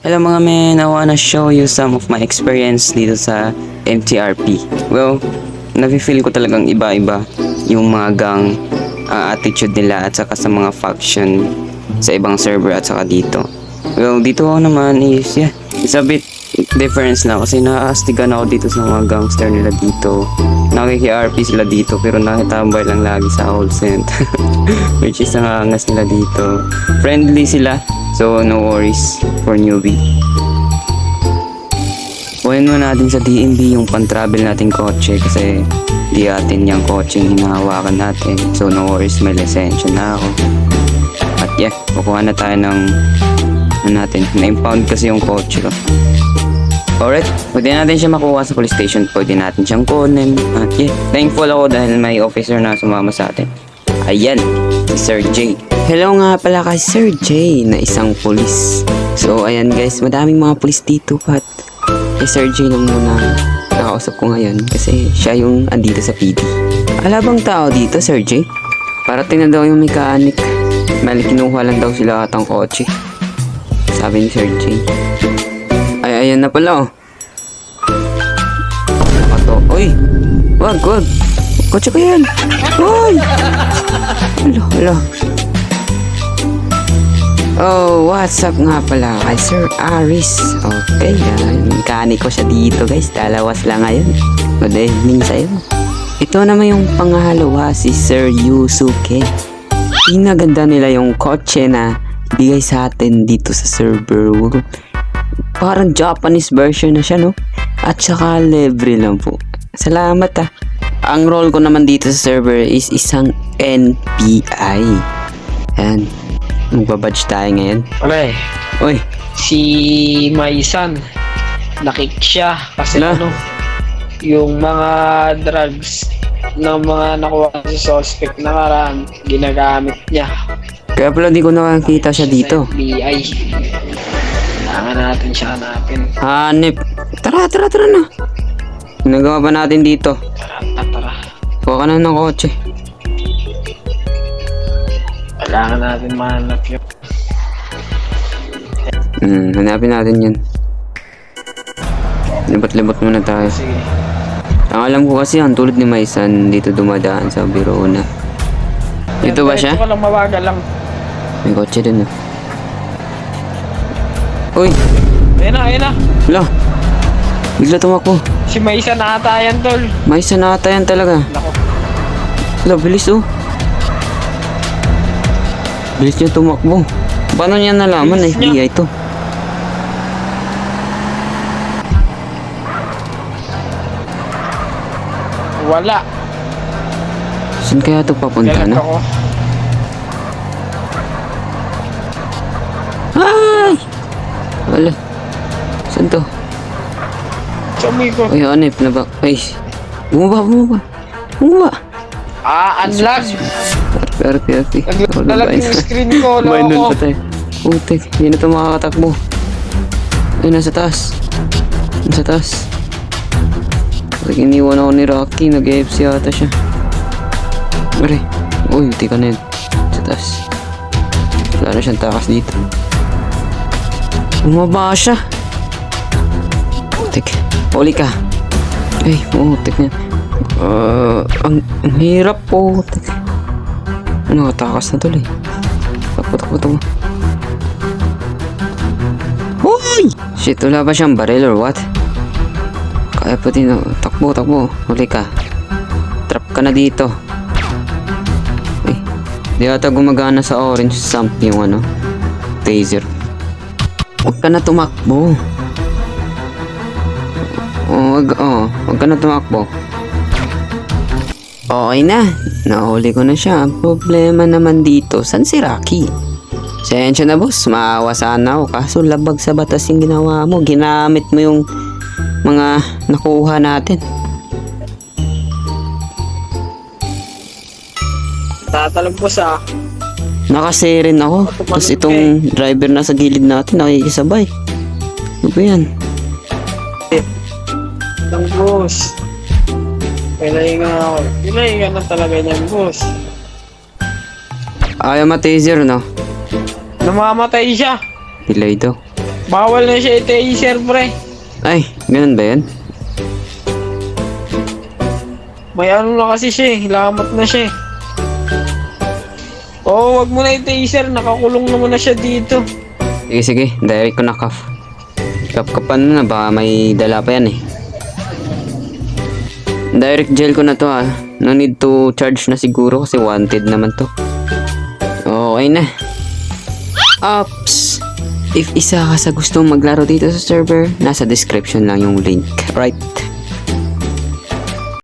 Hello mga men, I wanna show you some of my experience dito sa MTRP. Well, nafe-feel ko talagang iba-iba yung mga gang attitude nila at saka sa mga faction sa ibang server at saka dito. Well, dito ako naman is, it's a bit difference na kasi nakaastigan ako dito sa mga gangster nila dito. Nakiki-RP sila dito pero nakitambay lang lagi sa whole cent. Which is nangangas nila dito. Friendly sila. So, no worries for newbie. Kuhin mo natin sa DNB yung pan-travel nating kotse kasi di atin yung kotse yung hinahawakan natin. So, no worries, may lisensya na ako. At kukuha na tayo ng na-impound kasi yung kotse ko. Alright, pwede natin siya makuha sa police station. Pwede natin siyang kunin. At thankful ako dahil may officer na sumama sa atin. Ayan, si Sir J. Hello nga pala kay Sir J na isang pulis. So ayan guys, madaming mga pulis dito at kay Sir J lang muna nakausap ko ngayon kasi siya yung andito sa PD. Alabang tao dito Sir J. Parating na daw yung mechanic. Mali kinuha lang daw sila atang kotse. Sabi ni Sir J. Ay ayan na pala oh. Nakato. Uy! Wag! Kotse ko yan! Uy! Hala. Oh, what's up nga pala kay Sir Aris. Okay, mekaniko siya dito guys. Dalawas lang ngayon. Good evening sa'yo. Ito naman yung pangalawa, si Sir Yusuke. Pinaganda nila yung kotse na bigay sa atin dito sa server. Parang Japanese version na siya, no? At saka libre lang po. Salamat ah. Ang role ko naman dito sa server is isang NPI. Ayan. Magbabadge tayo ngayon. Pre, Uy, si Maisan, nakik siya kasi yung mga drugs ng mga nakuha sa suspect na karaan, ginagamit niya. kaya pala di ko nakakita siya dito. Sa FBI. Kailangan natin siya hanapin. Hanip. Tara na. Nagawa ba natin dito? Tara. Kuha ka na ng kotse. Kailangan natin mahanap yun. Hanapin natin yun. Libat-libat muna tayo. Sige. Ang alam ko kasi ang tulad ni Maisan dito dumadaan sa Birona. Dito ba siya? Ito ko lang mawaga lang. May kotse dun. Uy! Ayun na. Hala! Bigla tumakbo. Si Maisan ata yan, tol. Maisan na ata yan talaga. Nako. Hala, bilis oh. Bilis niya tumakbo. Paano niya nalaman na Bilis niya. FBI to? Wala. Saan kaya ito papunta Galit na? ako. Ay! Wala. Saan to? Sumikot. Uy, hanip na ba? Ay! Bumaba! Unlock. RP. Naglalag yung screen ko, May nun loko. pa tayo. Putik, hindi na ito makakatakbo. Ay, nasa taas. Putik, iniwan ako ni Rocky. Nag-AFC ata siya. Pare. Uy, buti ka na yun. Sa taas. Wala na siyang takas dito. Bumaba siya. Putik. Huli ka. Ay, putik na. Ang hirap po. Nakatakas na tuloy. Takbo. Hoy! Shit, wala ba siyang baril or what? Kaya pati na. Takbo. Huli ka. Trap ka na dito. Ay, di ata gumagana sa orange stamp yung taser. Huwag ka na tumakbo. Huwag ka na tumakbo. Okay na. Nahuli ko na siya. Ang problema naman dito, saan si Rocky? Sensya na boss, maawa sana ako. Kaso labag sa batas yung ginawa mo. Ginamit mo yung mga nakuha natin. Tatalog po sa Nakasiren ako. Tapos itong driver na sa gilid natin nakikisabay. Ano ba yan? ng boss. Kailangan na talaga niyan, boss. Ayaw ma-taser, no? Namamatay siya. Delay daw. Bawal na siya i-taser, pre. Ay, ganun ba yun? May ano na kasi siya eh. Lamat na siya eh. Oo, wag mo na i-taser. Nakakulong naman na siya dito. Sige, sige. Direct ko na cuff. Kapkapan mo na. Baka may dala pa yan eh. Direct jail ko na to ah. No need to charge na siguro kasi wanted naman to. Okay na. Ops! If isa ka sa gustong maglaro dito sa server, nasa description lang yung link. Right?